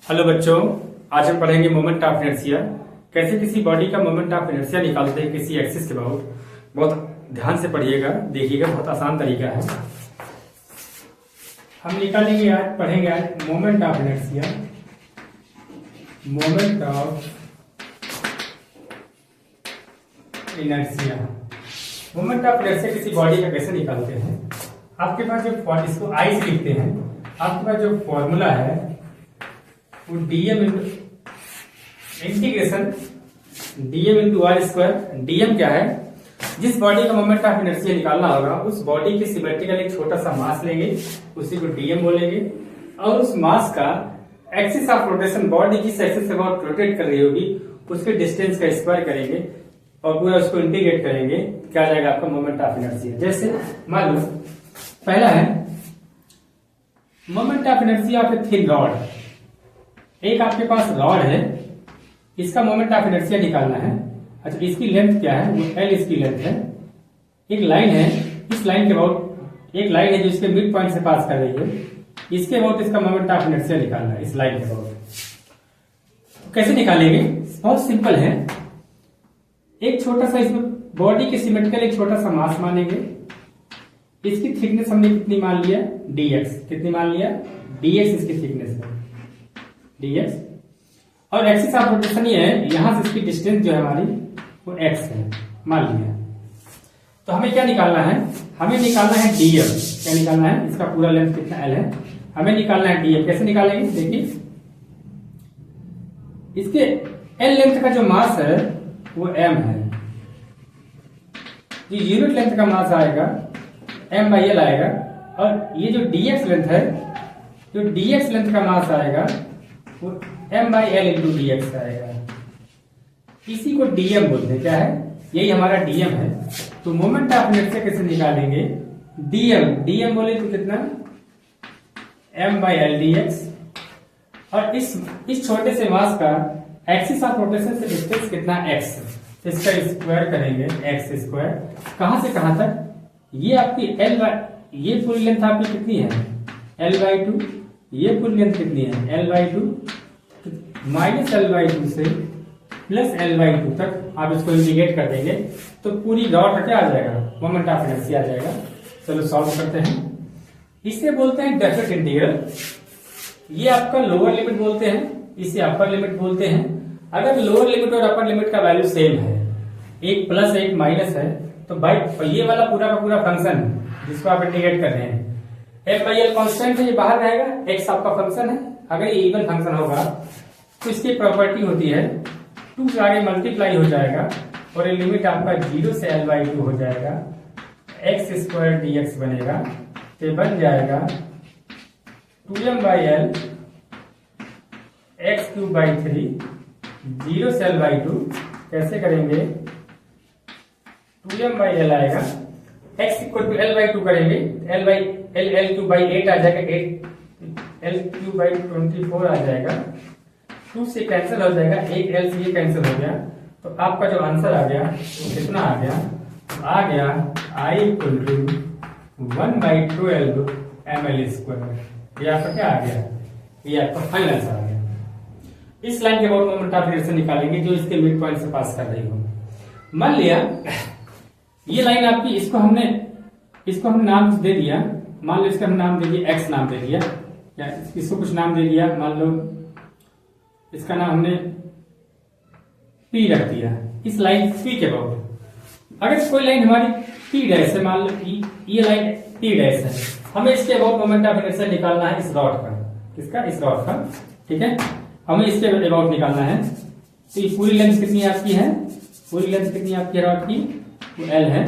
Hello बच्चों, आज हम पढ़ेंगे मोमेंट ऑफ इनर्शिया। कैसे किसी बॉडी का मोमेंट ऑफ इनर्शिया निकालते हैं किसी एक्सिस के अबाउट। बहुत ध्यान से पढ़िएगा, देखिएगा, बहुत आसान तरीका है। हम निकालेंगे आज, पढ़ेंगे आज moment of inertia. Moment of inertia, moment of inertia किसी बॉडी का कैसे निकालते हैं। आपके पास जो, इसको आई से लिखते हैं, आपके पास जो फॉर्मूला है वो dm integration dm into r square. Dm क्या है? जिस बॉडी का मोमेंट ऑफ इनर्शिया निकालना होगा उस बॉडी के सिमेट्रिकल एक छोटा सा मास लेंगे, उसी को डीएम बोलेंगे, और उस मास का एक्सिस ऑफ रोटेशन, बॉडी जिस एक्सिस से बहुत रोटेट कर रही होगी उसके डिस्टेंस का स्क्वायर करेंगे और पूरा उसको इंटीग्रेट करेंगे। क्या जाएगा आपका मोमेंट ऑफ इनर्शिया। जैसे मान लो पहला है moment of inertia of a thin rod. एक आपके पास रॉड है, इसका मोमेंट ऑफ इनर्शिया निकालना है। अच्छा, इसकी लेंथ क्या है? वो एल इसकी लेंथ है। एक लाइन है, इस लाइन के अबाउट एक लाइन है जो इसके मिड पॉइंट से पास कर रही है, इसके अबाउट इसका मोमेंट ऑफ इनर्शिया निकालना है, इस लाइन के अबाउट। तो कैसे निकालेंगे? बहुत सिंपल है। एक छोटा सा इसमें बॉडी के सिमेट्रिकल एक छोटा सा मास मानेंगे। इसकी थिकनेस हमने कितनी मान लिया? dx। कितनी मान लिया? dx इसकी थिकनेस है, dx। और एक्सिस ऑफ रोटेशन ये है, यहां से इसकी डिस्टेंस जो है हमारी वो x है, मान लिया। तो हमें क्या निकालना है? हमें निकालना है dm। क्या निकालना है? इसका पूरा लेंथ कितना l है, हमें निकालना है dm। कैसे निकालेंगे? देखिए, इसके l लेंथ का जो मास है वो m है। जो यूनिट लेंथ का मास आएगा m/l आएगा, और ये जो dx लेंथ है, जो dx लेंथ का मास आएगा वो m/l इंटू dx आएगा। इसी को dm बोलते हैं। क्या है? यही हमारा dm है। तो मोमेंट ऑफ इनर्शिया कैसे निकालेंगे? dm बोले तो कितना? m/l dx। और इस छोटे से मास का एक्सिस ऑफ रोटेशन से डिस्टेंस कितना? x। इसका स्क्वायर करेंगे, x स्क्वायर। कहां से कहां तक? ये आपकी ये पूरी लेंथ आपकी कितनी है? l/2। ये पूरी लेंथ कितनी है? l/2। माइनस l/2 से प्लस l/2 तक आप इसको इंटीग्रेट कर देंगे तो पूरी डॉट क्या आ जाएगा? मोमेंट ऑफ इनर्शिया आ जाएगा। चलो सॉल्व करते हैं। इसे बोलते हैं डेफिनेट इंटीग्रल। ये आपका लोअर लिमिट बोलते हैं, इसे अपर लिमिट बोलते हैं। अगर लोअर लिमिट और अपर लिमिट का वैल्यू सेम है, एक प्लस एक माइनस है, तो भाई ये वाला पूरा का पूरा फंक्शन जिसको आप इंटीग्रेट कर रहे हैं, m/l कांस्टेंट है, ये बाहर रहेगा, x आपका फंक्शन है। अगर ये इवन फंक्शन होगा तो इसकी प्रॉपर्टी होती है 2 से आगे मल्टीप्लाई हो जाएगा और ये लिमिट आपका 0 से l/2 हो जाएगा, x² dx बनेगा। तो बन जाएगा 2m/l x³ 0 से l/2। कैसे करेंगे? 2m/l आएगा, x = l/2 करेंगे, l/8 आ जाएगा, 8l³ 24 आ जाएगा। 2 से कैंसिल हो जाएगा, एक l से ये कैंसिल हो गया, तो आपका जो आंसर आ गया वो कितना आ गया? आ गया I = 1/12 ml²। ये आपका क्या आ गया? ये आपका फाइनल आंसर आ गया। इस लाइन के अबाउट मोमेंट ऑफ इनर्शिया निकालेंगे जो इसके मिड पॉइंट से पास कर रही हो। मान लिया ये लाइन आपकी, इसको हमने नाम दे दिया। मान लो इसका हम नाम दे दिया x नाम दे दिया, या इसको कुछ नाम दे दिया। मान लो इसका नाम हमने P रख दिया। इस लाइन P के अबाउट अगर कोई लाइन हमारी P डैश है, मान लो ये लाइन P डैश है, हमें इसके अबाउट मोमेंट ऑफ इनर्शिया निकालना है, इस रॉड का। किसका? इस रॉड का। ठीक है, हमें इसके अबाउट निकालना है। तो ये पूरी लेंथ कितनी आपकी है? पूरी लेंथ कितनी आपकी रॉड की? वो L है।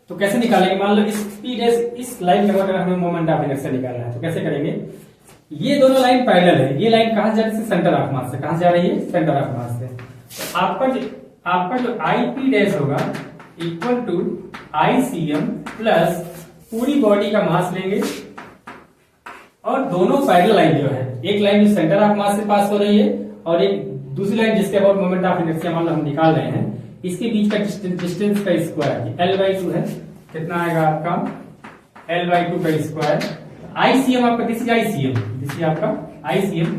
तो कैसे निकालेंगे? मान लो इस P डैश, इस लाइन के अबाउट हमें मोमेंट ऑफ इनर्शिया निकालना है, तो कैसे करेंगे? ये दोनों लाइन पैरेलल है। ये लाइन कहां जा रही है? सेंटर ऑफ मास से। कहां जा रही है? सेंटर ऑफ मास से। तो आपका जो IP डैश होगा इक्वल टू ICM प्लस पूरी बॉडी का मास लेंगे, और दोनों पैरेलल लाइन जो है, एक लाइन जो सेंटर ऑफ मास से पास हो रही है और एक दूसरी लाइन जिसके अबाउट मोमेंट ऑफ इनर्शिया मान लो हम निकाल रहे हैं, इसके बीच का डिस्टेंस का स्क्वायर l/2 है। कितना आएगा आपका? l/2 का स्क्वायर। आईसीएम आपका, this is ICM, this is आपका आईसीएम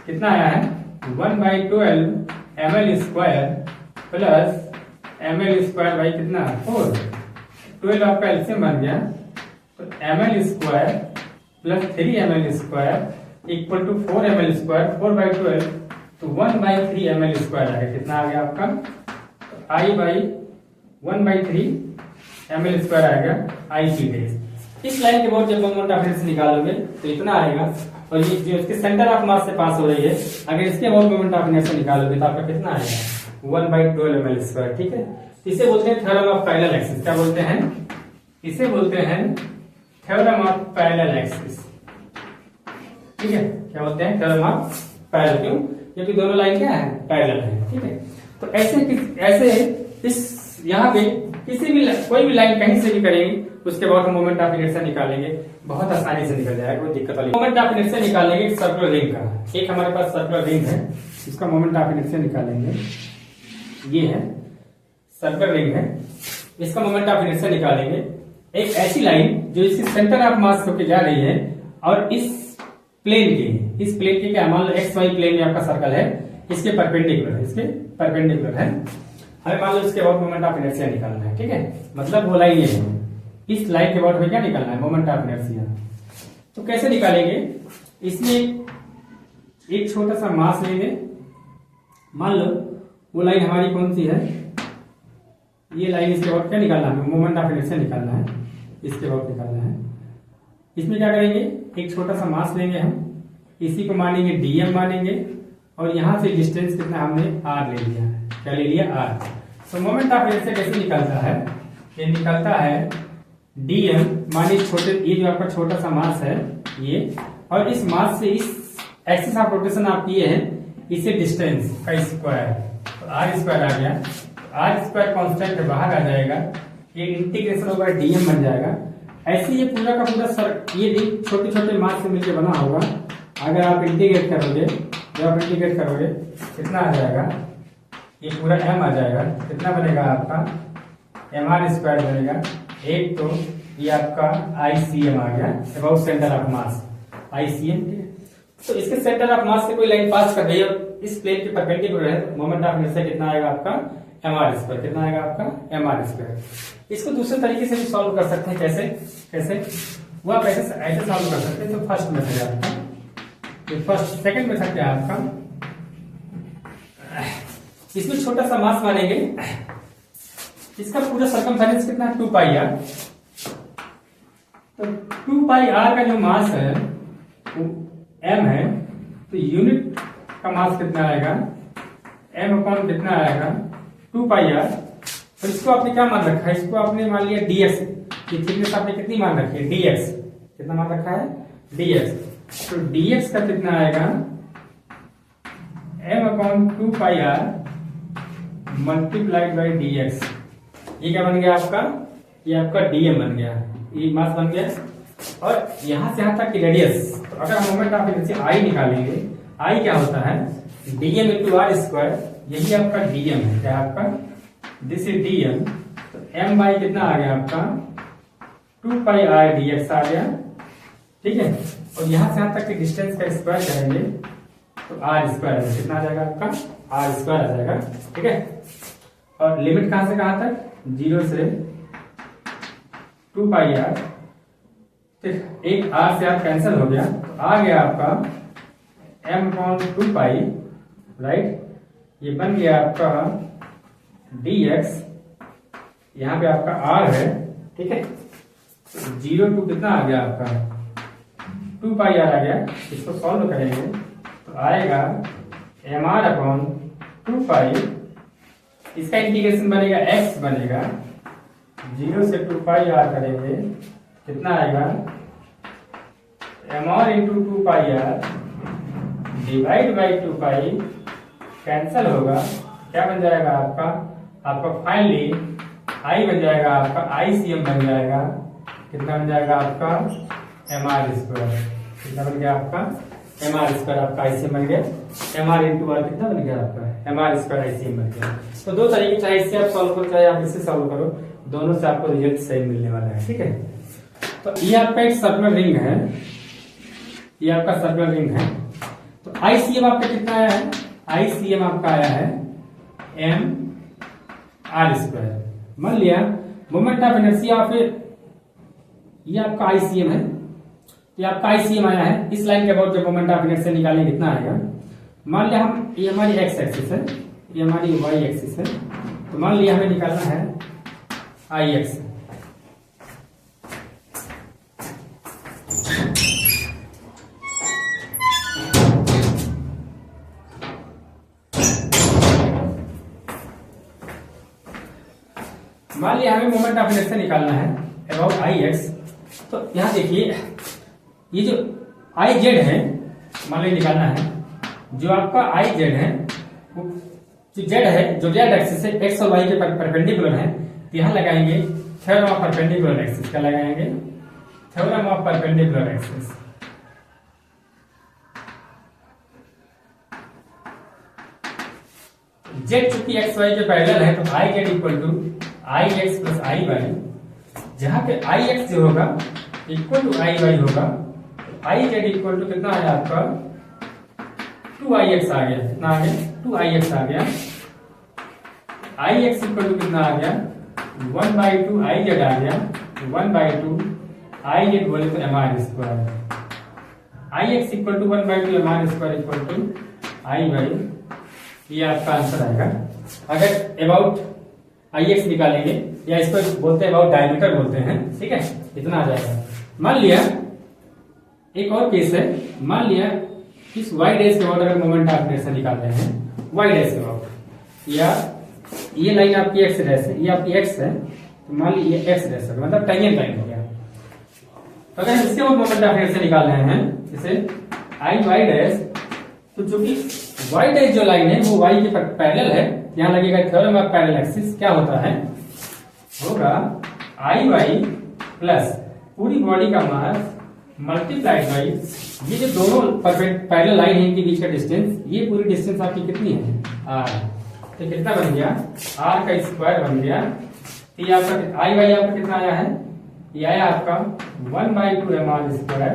कितना आया है 1/12 ml square plus ml square by कितना 4, 12 आपका एलसीएम बन गया, तो ml square plus 3 ml square equal to 4 ml square, 4/12 तो 1/3 ml स्क्वायर आ गया, कितना आ गया आपका I/1/3 ml स्क्वायर आएगा आईसी डेज। इस लाइन के बाद जब मोमेंट ऑफ इनर्शिया निकालोगे तो इतना आएगा, और ये जो इसके सेंटर ऑफ मास से पास हो रही है, अगर इसके बाद मोमेंट ऑफ इनर्शिया निकालोगे तो आपका कितना आएगा 1/12 ml स्क्वायर। ठीक है, इसे बोलते हैं थ्योरम ऑफ पैरेलल एक्सिस। क्या बोलते हैं? इसे बोलते हैं थ्योरम ऑफ पैरेलल एक्सिस। ठीक है, क्या बोलते हैं? Theorem of parallel. क्यों? क्योंकि दोनों लाइन क्या है? पैरेलल है। ठीक है, तो ऐसे इस यहाँ पे किसी भी कोई भी लाइन कहीं से भी करेंगे, उसके बाद हम मोमेंट ऑफ इनर्शिया निकालेंगे, बहुत आसानी से निकल जाएगा, कोई दिक्कत वाली। मोमेंट ऑफ इनर्शिया निकालेंगे एक सर्कुलर रिंग का, एक हमारे पास सर्कुलर रिंग है, इसका मोमेंट ऑफ इनर्शिया निकालेंगे, ये है सर्कुलर रिंग है, इसका मोमेंट ऑफ इनर्शिया निकालेंगे। एक ऐसी लाइन जो इसके सेंटर ऑफ मास होकर जा रही है और इस प्लेन के क्या मान लो एक्स वाई प्लेन में आपका सर्कल है, इसके परपेंडिकुलर है, हमें मान लो इसके बाद मोमेंट ऑफ इनर्शिया निकालना है। ठीक है, मतलब वो लाइन ये है, इस लाइन के बाद हमें क्या निकालना है? Moment of inertia. तो कैसे निकालेंगे? इसमें एक छोटा सा मास लेंगे, मान लो वो लाइन हमारी कौन सी है, ये लाइन, इसके बाद क्या निकालना है? मोमेंट ऑफ इनर्शिया निकालना है, इसके बाद निकालना है। इसमें क्या करेंगे? एक छोटा सा मास लेंगे हम, इसी को मानेंगे डीएम मानेंगे, और यहां से डिस्टेंस कितना हमने आर ले लिया। क्या ले लिया? आर। तो मोमेंट ऑफ इनर्शिया कैसे निकलता है? ये निकलता है डीएम माने छोटे, ये जो आपका छोटा सा मास है ये, और इस मास से इस एक्सिस ऑफ रोटेशन आप किए हैं, इसे डिस्टेंस का स्क्वायर, तो आर स्क्वायर आ गया, आर स्क्वायर कॉन्स्टेंट है, बाहर आ जाएगा, ये इंटीग्रेशन होगा डीएम बन जाएगा। ऐसे ये पूरा का पूरा ये छोटे छोटे मास से मिलकर बना होगा, अगर आप इंटीग्रेट करोगे, जब आप इंटीग्रेट करोगे कितना आ जाएगा? ये पूरा एम आ जाएगा, कितना बनेगा आपका? mr स्क्वायर बनेगा। एक तो ये आपका आईसीएम आ गया, about centre of mass, ICM. तो इसके सेंटर ऑफ मास से कोई लाइन पास कर रही है और इस प्लेन के परपेंडिकुलर है, मोमेंट ऑफ इनर्शिया कितना आएगा आपका? mr square. कितना आएगा आपका? mr square. इसको दूसरे तरीके से भी सॉल्व कर सकते हैं। कैसे वो आप ऐसे सॉल्व कर सकते हैं। तो फर्स्ट मेथड है आपका, सेकंड मेथड क्या है आपका? इसमें छोटा सा मास मानेंगे, इसका पूरा सर्कमफेरेंस कितना है? 2πr। तो 2πr का जो मास है वो m है, तो यूनिट का मास कितना आएगा? m अपॉन कितना आएगा? 2πr। तो इसको आपने क्या मान रखा है? इसको आपने मान लिया dx, ये थिकनेस आपने कितनी मान रखी है? dx। कितना मान रखा है? dx। तो dx का कितना आएगा? m upon 2πr multiplied by dx। ये क्या बन गया आपका? ये आपका डीएम बन गया, ये मास बन गया, और यहां से यहां तक की रेडियस। तो अगर हम मोमेंट ऑफ इनर्शिया आई निकालेंगे, आई क्या होता है? डीएम इंटू आर स्क्वायर, यही आपका डीएम है। क्या आपका? This is DM. तो एम बाई कितना आ गया आपका? 2πr dx आ गया। ठीक है, और यहां से यहां तक की डिस्टेंस का स्क्वायर करेंगे तो आर स्क्वायर है, कितना आ जाएगा आपका? आर स्क्वायर आ जाएगा। ठीक है, और लिमिट कहां से कहां तक? 0 से 2πr। ठीक, एक r से r कैंसिल हो गया, तो आ गया आपका m/2π, राइट। ये बन गया आपका dx, यहाँ पे आपका r है। ठीक है, 0 to कितना आ गया आपका? 2πr आ गया। इसको सॉल्व करेंगे तो आएगा mr/2π, इसका इंटीग्रेशन बनेगा x बनेगा, 0 से 2πr करेंगे, कितना आएगा? mr into 2πr divide by 2π, cancel होगा, क्या बन जाएगा आपका? आपका फाइनली i बन जाएगा आपका, ICM बन जाएगा, कितना बन जाएगा आपका? mr square. कितना बन गया आपका? mr स्क्वायर आपका ICM बन गया। mr इंटू आर कितना बन गया आपका? mr स्क्वायर ICM बन गया। तो दो तरीके, चाहे इससे आप सॉल्व करो चाहे आप इससे सॉल्व करो, दोनों से आपको रिजल्ट सही मिलने वाला है। ठीक है, तो ये आपका एक सर्कुलर रिंग है, ये आपका सर्कुलर रिंग है। तो ICM आपका कितना आया है? ICM आपका आया है mr²। मान लिया मोमेंट ऑफ इनर्शिया ऑफ ये आपका ICM है, ये आपका ICM आया है। इस लाइन के अबाउट जब मोमेंट ऑफ इनर्शिया निकालें कितना आएगा? मान लिया हम ये हमारी x एक्सिस है, ये हमारी y एक्सिस है, तो मान लिया हमें निकालना है IX। मान लिया हमें मोमेंट ऑफ इनर्शिया निकालना है अबाउट IX। तो यहां देखिए ये जो IZ है मान लिया निकालना है, जो आपका IZ है वो जो Z है, जो Z एक्सिस है x और y के परपेंडिकुलर है, तो यहां लगाएंगे थ्योरम ऑफ परपेंडिकुलर एक्सिस। क्या लगाएंगे? Theorem of perpendicular axis. Z चूंकि x y के पैरेलल है, तो IZ equal to IX plus IY, जहां पे IX जो होगा इक्वल टू IY होगा, IZ इक्वल टू कितना आया आपका? 2IX आ गया। कितना आ गया? 2IX आ गया। IX इक्वल टू कितना आ गया? 1/2 IZ आ गया। 1/2 IZ बोले तो mr²। IX equal to 1/2 mr² equal to IY, ये आपका आंसर आएगा। अगर अबाउट IX निकालेंगे, या इसको बोलते हैं अबाउट डायमीटर बोलते हैं, ठीक है, इतना आ जाएगा। मान लिया एक और केस है, मान लिया इस y डैश के अबाउट अगर मोमेंट ऑफ इनर्शिया निकाल रहे हैं, y डैश के अबाउट, या ये लाइन आपकी x डैश है, ये आपकी x है, तो मान लीजिए ये x डैश है, मतलब टेंजेंट लाइन हो गया। तो अगर इसके अबाउट मोमेंट ऑफ इनर्शिया निकाल रहे हैं, जैसे y डैश, तो जो कि y डैश जो लाइन है वो y के पैरेलल है, यहाँ लगेगा थ्योरम ऑफ पैरेलल एक्सिस। क्या होता है? होगा IY प्लस पूरी बॉडी का मास मल्टीप्लाइड बाई ये जो दोनों पैरेलल लाइन है इनके बीच का डिस्टेंस, ये पूरी डिस्टेंस आपकी कितनी है? r। तो कितना बन गया? r का स्क्वायर बन गया। तो ये आपका IY आपका कितना आया है? ये आया आपका 1/2 mr²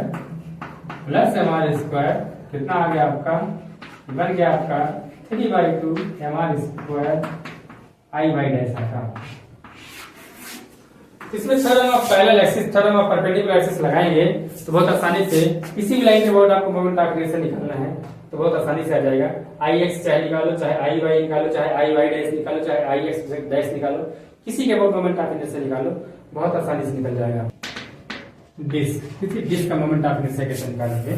प्लस mr², कितना आ गया आपका? बन गया आपका 3/2 mr² IY डैश का। इसमें theorem of parallel axis, theorem of perpendicular axis लगाएंगे तो बहुत आसानी से किसी भी लाइन के अबाउट आपको मोमेंट ऑफ इनर्शिया निकालना है तो बहुत आसानी से आ जाएगा। IX चाहे निकालो, चाहे IY निकालो, चाहे IY डैश निकालो, चाहे IX डैश निकालो, किसी के अबाउट मोमेंट ऑफ इनर्शिया निकालो, बहुत आसानी से निकल जाएगा। डिस्क, किसी डिस्क का मोमेंट ऑफ इनर्शिया कैसे निकालेंगे?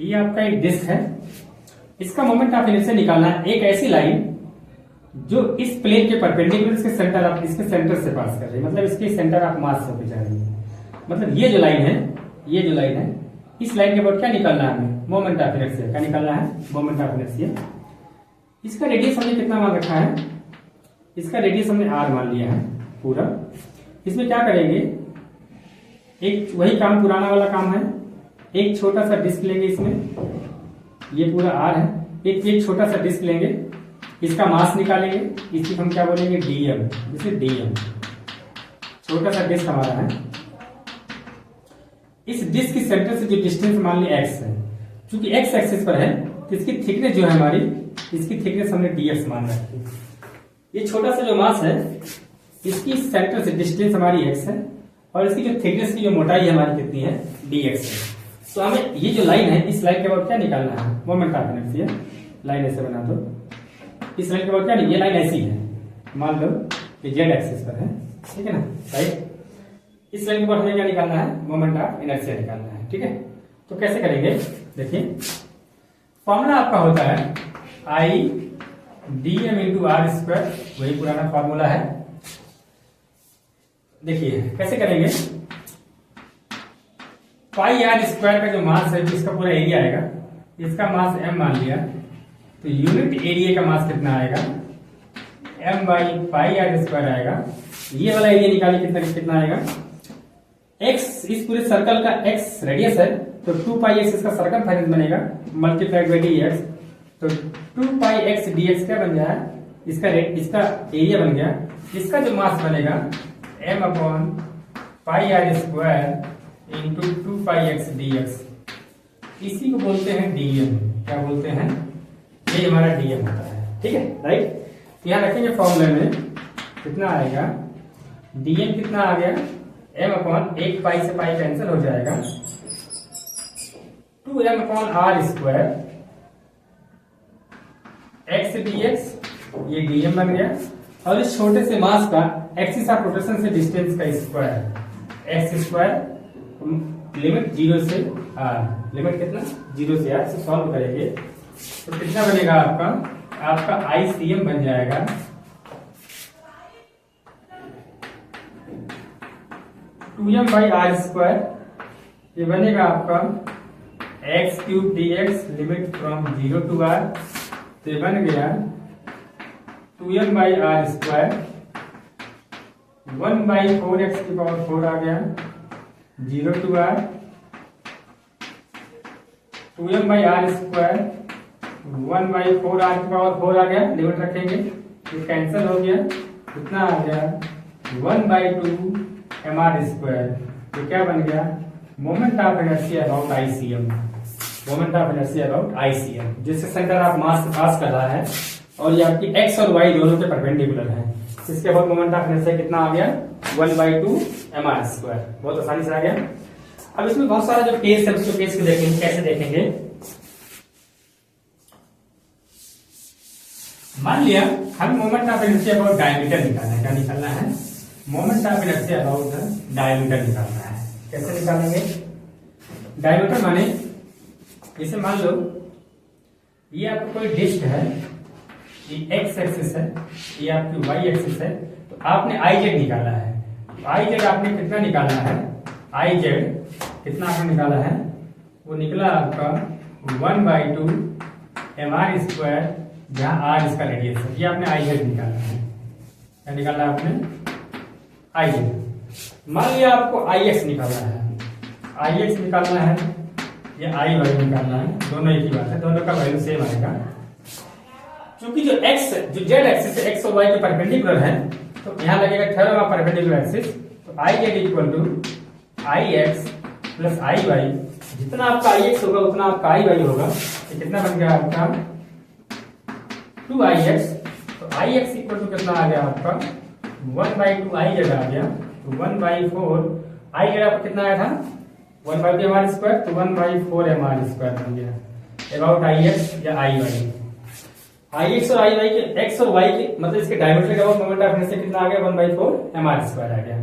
ये आपका एक डिस्क है, इसका मोमेंट ऑफ इनर्शिया निकालना है एक ऐसी लाइन जो इस प्लेन के परपेंडिकुलर इसके सेंटर आप इसके सेंटर से पास कर रही है, मतलब इसके सेंटर ऑफ मास से होकर जा रही है। मतलब ये जो लाइन है, ये जो लाइन है, इस लाइन के अबाउट क्या निकालना है हमें? Moment of inertia. क्या निकालना है? Moment of inertia. इसका रेडियस हमने कितना मान रखा है? इसका रेडियस हमने r मान लिया है पूरा। इसमें क्या करेंगे? एक वही काम, पुराना वाला काम है, एक छोटा सा डिस्क लेंगे, इसमें ये पूरा r है, एक छोटा सा डिस्क लेंगे, इसका मास निकालेंगे, इसकी हम क्या बोलेंगे? dm। जैसे dm छोटा सा डिस्क हमारा है, इस डिस्क की सेंटर से जो डिस्टेंस मान ली x है, क्योंकि x एक्सिस पर है तो इसकी थिकनेस जो है हमारी, इसकी थिकनेस हमने dx मान रखी है। ये छोटा सा जो मास है, इसकी सेंटर से डिस्टेंस हमारी x है, और इसकी जो थिकनेस की जो मोटाई हमारी कितनी है? dx है। तो हमें ये जो लाइन है, इस लाइन के बाद क्या निकालना है? Moment of inertia. लाइन ऐसे बना दो, इस लाइन के बाद क्या नहीं, ये लाइन ऐसी है, मान लो कि z एक्सिस पर है, ठीक है ना, राइट। इस लाइन के बाद हमें क्या निकालना है? मोमेंट ऑफ इनर्शिया निकालना है, ठीक है। तो कैसे करेंगे? देखिए फॉर्मूला आपका होता है I dm इंटू r², वही पुराना फॉर्मूला है। देखिए कैसे करेंगे? पाई r² का जो मास है, जिसका पूरा एरिया आएगा, इसका मास m मान लिया, तो यूनिट एरिया का मास कितना आएगा? m/πr² आएगा। ये वाला एरिया निकालिए, कितना आएगा? x, इस पूरे सर्कल का x रेडियस है, तो 2πx इसका सर्कमफेरेंस बनेगा, मल्टीप्लाइड बाई dx, तो 2πx dx क्या बन गया है? इसका एरिया बन गया। इसका जो मास बनेगा m/πr², pi r square into 2πx dx, इसी को बोलते हैं डीएम। क्या बोलते हैं? ये हमारा डीएम होता है। ठीक है, राइट। यहाँ रखेंगे फॉर्मूले में कितना आएगा, डीएम कितना आ गया, m अपॉन 1 पाई से पाई कैंसिल हो जाएगा, 2m upon r square x dx, ये डीएम बन गया। और इस छोटे से मास का एक्सिस ऑफ रोटेशन से डिस्टेंस का स्क्वायर, एक्स स्क्वायर लिमिट 0 से r, लिमिट कितना 0 से r से सॉल्व करेंगे तो कितना बनेगा आपका ICM बन जाएगा 2m बाई आर स्क्वायर, ये बनेगा आपका x cube dx limit from 0 to r, तो ये बन गया 2m by r square 1 by 4x की पावर 4 आ गया 0 to r, 2m by r square 1 by 4r की पावर 4 आ गया, लिमिट रखेंगे ये कैंसिल हो गया, कितना आ गया 1 बाई 2 mr स्क्वायर, तो क्या बन गया moment of inertia about ICM, moment of inertia about ICM, जिससे सेंटर ऑफ मास से पास कर रहा है और ये आपकी x और y दोनों के परपेंडिकुलर है। इसके बाद मोमेंट ऑफ इनर्शिया कितना आ गया 1 बाई 2 mr स्क्वायर, बहुत आसानी से आ गया। अब इसमें बहुत सारा जो केस है उसको केस को देखेंगे, कैसे देखेंगे। मान लिया हम moment of inertia about diameter निकालना है, क्या निकालना है, moment of inertia about diameter निकालना है। कैसे निकालेंगे डायमीटर, माने जैसे मान लो ये आपको कोई डिस्क है, ये x एक्सिस है, ये आपकी y एक्सिस है, तो आपने IZ निकाला है, तो IZ आपने कितना निकाला है, IZ कितना आपने निकाला है, वो निकला आपका 1 बाई 2 mr स्क्वायर, जहां r इसका रेडियस है, ये आपने IZ निकाला है। क्या निकाला है आपने IZ। मान लिया आपको IX निकालना है, IX निकालना है या IY निकालना है, दोनों एक ही बात है, दोनों का वैल्यू सेम आएगा। क्योंकि जो z एक्सिस है x और y के परपेंडिकुलर है, तो यहाँ लगेगा थ्योरम ऑफ परपेंडिकुलर एक्सिस, तो IZ equal to IX plus IY, जितना आपका IX होगा उतना आपका IY होगा, तो कितना बन गया आपका 2IX, तो IX इक्वल टू कितना आ गया आपका 1 बाई 2 IZ आ गया, तो 1 बाई 4 IZ आपका कितना आया था 1 बाई 2 mr स्क्वायर, तो 1 बाई 4 mr स्क्वायर बन गया अबाउट IX या IY। IX और IY के x और y के मतलब इसके डायमीटर के अबाउट मोमेंट ऑफ इनर्शिया कितना आ गया 1 बाई 4 mr स्क्वायर आ गया।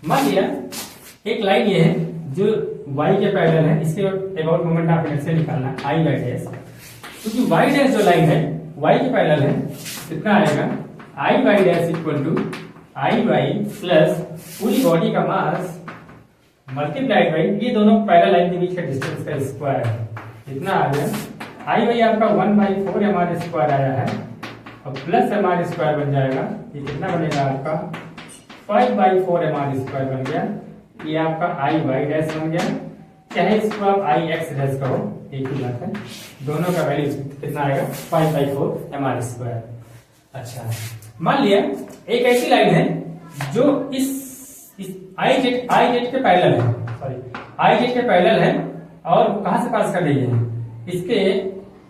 मान लिया एक लाइन ये है जो y के पैरेलल है, इसके अबाउट मोमेंट ऑफ इनर्शिया निकालना है I बाई डैश, क्योंकि y डैश जो लाइन है y के पैरेलल है, कितना आएगा I by dash equal to IY plus पूरी बॉडी का मास मल्टीप्लाइड बाई ये दोनों पैरेलल लाइन के बीच का डिस्टेंस का स्क्वायर, कितना आ गया IY आपका 1 बाई 4 mr स्क्वायर आया है और प्लस mr स्क्वायर बन जाएगा, ये कितना बनेगा आपका 5 बाई 4 mr स्क्वायर बन गया, ये आपका IY डैश बन गया, चाहे इसको आप IX डैश कहो एक ही बात है, दोनों का वैल्यू कितना आएगा 5 बाई 4 mr स्क्वायर। अच्छा, मान लिया एक ऐसी लाइन है जो इस IZ के पैरेलल है, सॉरी IZ के पैरेलल है और कहां से पास कर रही है, इसके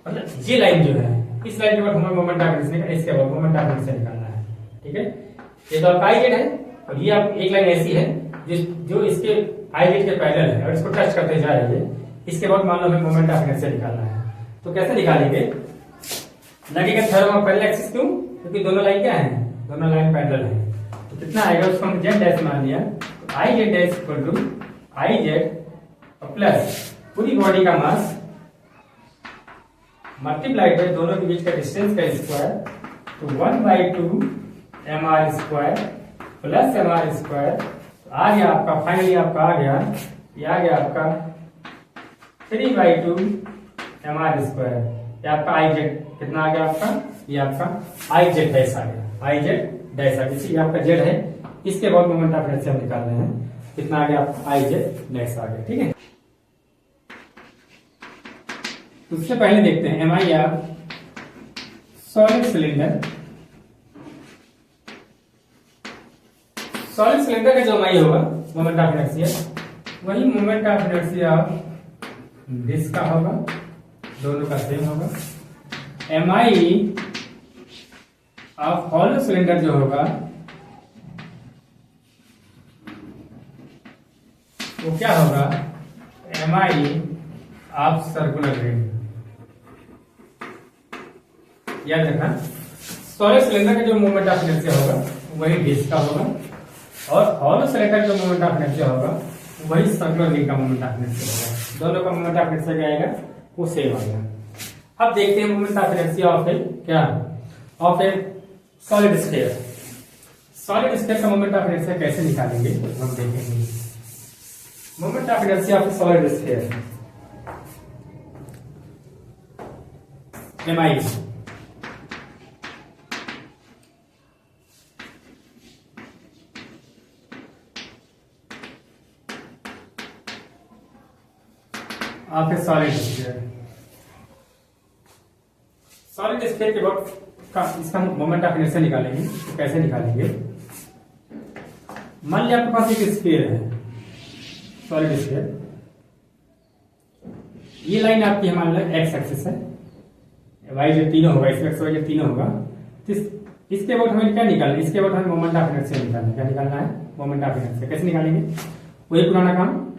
मतलब ये लाइन जो है इस लाइन के बाद हमें मोमेंट ऑफ इनर्शिया का इसके बाद मोमेंट ऑफ इनर्शिया निकालना है। ठीक है, ये तो आपका IZ है और ये आप एक लाइन ऐसी है जो इसके IZ के पैरेलल है और इसको टच करते जा रही है, इसके बाद मान लो हमें मोमेंट ऑफ इनर्शिया निकालना है, तो कैसे निकालेंगे, लगेगा थ्योरम ऑफ पैरेलल एक्सिस, क्यों, क्योंकि दोनों लाइन क्या है, दोनों लाइन पैरेलल है, तो कितना आएगा उसको हम z डैश मान लिया, तो IZ dash equal to IZ plus पूरी बॉडी का मास मल्टीप्लाइड बाय दोनों के बीच का डिस्टेंस का स्क्वायर, तो 1 by 2 mr square plus mr square, आ गया आपका फाइनली आपका आ गया, ये आ गया आपका 3 बाई 2 mr स्क्वायर, ये आपका IZ कितना आ गया आपका, ये आपका IZ डैश आ गया, IZ डैश आ गया, ये आपका Z है, इसके बाद मोमेंट ऑफ इनर्शिया हम निकाल रहे हैं, कितना आ गया आपका IZ डैश आ गया। ठीक है, उससे पहले देखते हैं MI या सॉलिड सिलेंडर, सॉलिड सिलेंडर का जो MI होगा मोमेंट ऑफ इनर्शिया, वही मोमेंट ऑफ इनर्शिया डिस्क का होगा, दोनों का सेम होगा। एमआई ऑफ हॉलो सिलेंडर जो होगा वो क्या होगा, एमआई ऑफ सर्कुलर रिंग। याद रखना, सॉलिड सिलेंडर का जो मोमेंट ऑफ इनर्शिया होगा वही डिस्क का होगा, और हॉलो सिलेंडर का जो मोमेंट ऑफ इनर्शिया होगा वही सर्कुलर रिंग का मोमेंट ऑफ इनर्शिया होगा। दोनों का मोमेंट ऑफ इनर्शिया क्या आएगा, वो सेम आएगा। अब देखते हैं मोमेंट ऑफ इनर्शिया ऑफ ए क्या, of A solid sphere. Solid sphere का मोमेंट ऑफ इनर्शिया कैसे निकालेंगे हम देखेंगे। Moment of inertia of A solid sphere, MI of A solid sphere. Solid sphere के वक्त इसका मोमेंट ऑफ इनर्शिया निकालेंगे, तो कैसे निकालेंगे। मान लिया आपके पास एक स्फीयर है, सॉलिड स्फीयर, ये लाइन आपकी मान लो एक्स एक्सिस है, वाई जो तीनों होगा, इसमें एक्स वाई जो तीनों होगा, तो इसके बाद हमें क्या निकालना है, इसके बाद हमें मोमेंट ऑफ इनर्शिया निकालना है। क्या निकालना है, मोमेंट ऑफ इनर्शिया। कैसे निकालेंगे, वही पुराना काम,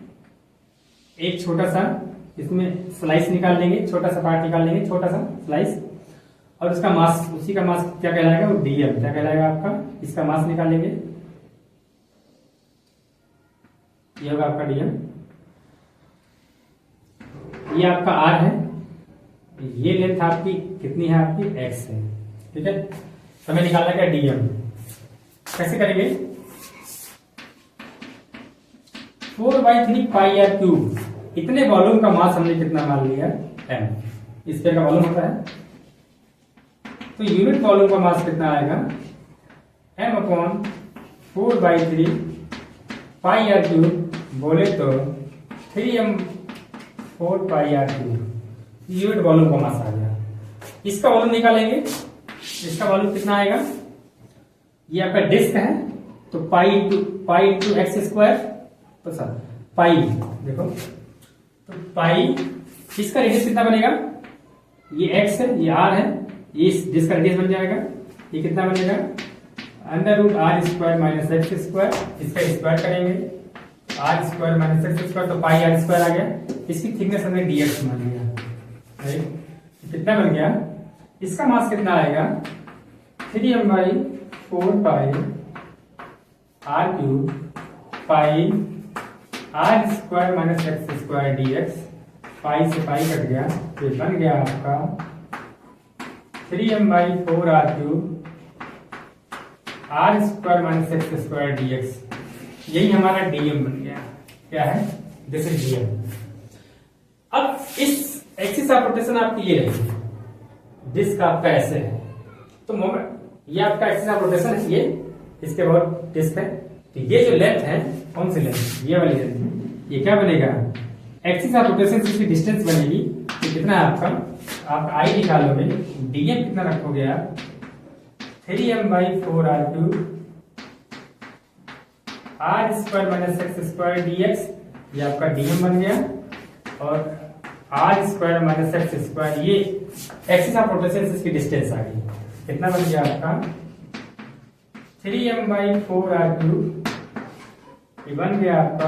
एक छोटा सा इसमें स्लाइस निकाल लेंगे, छोटा सा पार्ट निकाल लेंगे, छोटा सा स्लाइस, और उसका मास, उसी का मास क्या कहलाएगा, वो डीएम क्या कहलाएगा आपका, इसका मास निकालेंगे, ये होगा आपका डीएम, ये आपका आर है, ये लेंथ आपकी कितनी है, आपकी एक्स है, ठीक है। तो हमें निकालना क्या, डीएम। कैसे करेंगे, 4/3 पाई आर क्यूब, इतने वॉल्यूम का मास हमने कितना मान लिया, एम, स्फीयर का वॉल्यूम होता है, तो यूनिट वॉल्यूम का मास कितना आएगा, m/4/3 पाई आर क्यूब, बोले तो 3m/4 pi r cube, unit volume का मास आ गया। इसका वॉल्यूम निकालेंगे, इसका वॉल्यूम कितना आएगा, ये आपका डिस्क है, तो पाई इंटू एक्स स्क्वायर, तो सर पाई देखो, तो पाई, इसका रेडियस कितना बनेगा, ये एक्स है, ये आर है, ये जिसका रेडियस बन जाएगा, ये कितना बनेगा, √r² माइनस एक्स स्क्वायर, इसका स्क्वायर करेंगे, r² माइनस एक्स स्क्वायर, तो पाई r² आ गया। इसकी थिकनेस हमने dx मान लिया, कितना बन गया, इसका मास कितना आएगा, 3m/4 पाई r क्यूब पाई r² minus x square dx, पाई से पाई कट गया, तो बन गया आपका 3m/4 r cube r² minus x square dx। यही हमारा डीएम बन गया। क्या है, दिस इज डीएम। अब इस एक्सिस ऑफ रोटेशन आपकी ये रही, डिस्क आपका ऐसे है, तो मोमेंट, ये आपका एक्सिस ऑफ रोटेशन है, ये इसके बाद डिस्क है, तो ये जो लेंथ है, कौन सी लेंथ, ये वाली लेंथ, ये क्या बनेगा, एक्सिस ऑफ रोटेशन से इसकी डिस्टेंस बनेगी, तो कितना है आपका, आप आई निकालोगे, डीएम कितना रखोगे आप, 3m/4 r cube r² minus x square dx, ये आपका डीएम बन गया, और r² माइनस एक्स स्क्वायर, ये एक्सिस ऑफ रोटेशन से इसकी डिस्टेंस आ गई, कितना बन गया आपका 3m/4 r क्यूब, ये बन गया आपका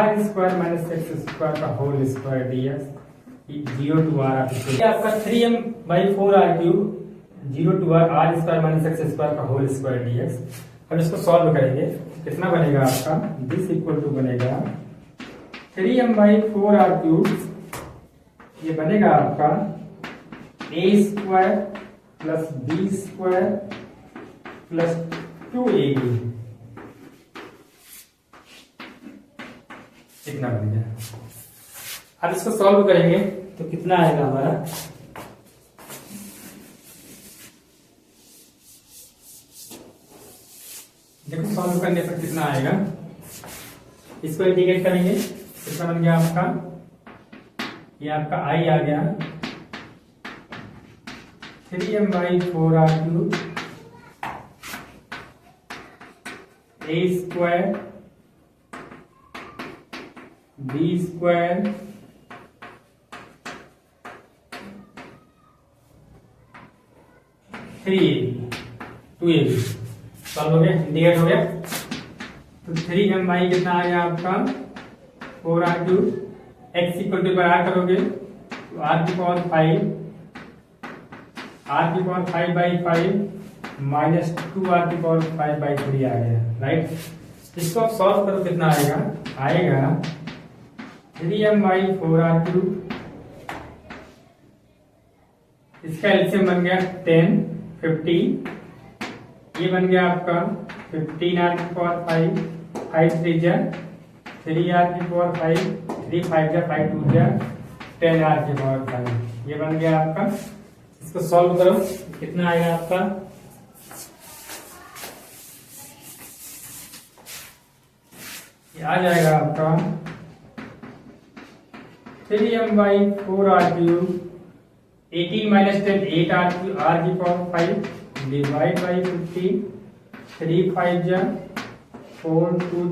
r² माइनस एक्स स्क्वायर का whole square dx, 0 to r आपका 3m/4 r cube 0 to r² minus x square का होल स्क्वायर dx। अब इसको सॉल्व करेंगे, कितना बनेगा आपका, दिस इक्वल टू बनेगा 3m/4 r क्यूब, ये बनेगा आपका a² plus b² plus 2ab, इतना बन गया। अब इसको सॉल्व करेंगे तो कितना आएगा हमारा, देखो सॉल्व करने पर कितना आएगा, इसको इंटीग्रेट करेंगे, कितना बन गया आपका, ये आपका आई आ गया 3m/4 r cube a² b square 3ab 2ab solve हो गया, इंटीग्रेट हो गया। तो 3m कितना आ गया आपका 4r³ x इक्वल टू पर r करोगे तो r⁵ माइनस 2r⁵/3 आ गया, राइट। इसको आप सॉल्व करो कितना आएगा 3m 4r³, इसका एलसीएम बन गया 10 15, ये बन गया आपका 15r⁵, 5 3r⁵, 3 5 5 2 10r⁵, ये बन गया आपका। इसको सॉल्व करो कितना आएगा आपका ये आ जाएगा आपका 3m 4r³, 18 - 10 8r⁵, divide by 50, 3 5 4 2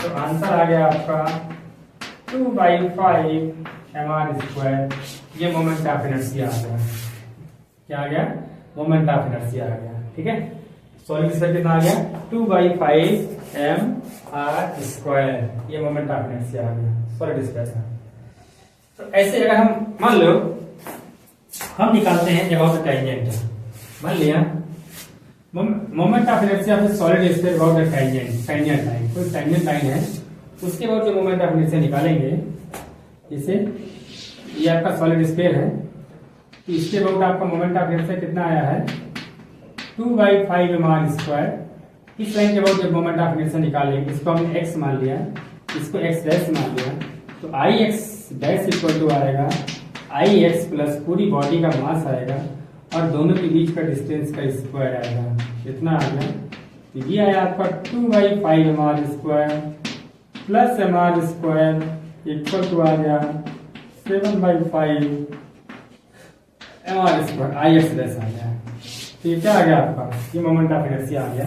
तो आंसर आ गया आपका 2/5 mr²। ये मोमेंट ऑफ इनर्शिया आ गया। क्या आ गया? मोमेंट ऑफ इनर्शिया आ गया, ठीक है। सॉल्व कितना आ गया 2/5 mr², ये मोमेंट ऑफ इनर्शिया आ गया सॉलिड स्फीयर का। तो ऐसे अगर हम मान लो हम निकालते हैं अबाउट द टेंजेंट, मान लिया moment of inertia of solid sphere about the tangent line, कोई टेंजेंट लाइन है उसके बाद जो मोमेंट ऑफ इनर्शिया निकालेंगे, जैसे ये आपका सॉलिड स्फीयर है तो इसके बाद आपका मोमेंट ऑफ इनर्शिया कितना आया है 2/5 mr²। इस लाइन के बाद जब मोमेंट ऑफ इनर्शिया निकालेंगे, इसको हमने x मान लिया, इसको x डैश मान लिया, तो Ix डैश इक्वल टू आएगा Ix प्लस पूरी बॉडी का मास आएगा और दोनों के बीच का डिस्टेंस का स्क्वायर आएगा। कितना आ गया? तो ये आया आपका 2/5 mr² plus mr² equal to आ गया 7/5 mr²। Ix डैश आ गया। तो ये क्या आ गया आपका? ये मोमेंट ऑफ इनर्शिया आ गया।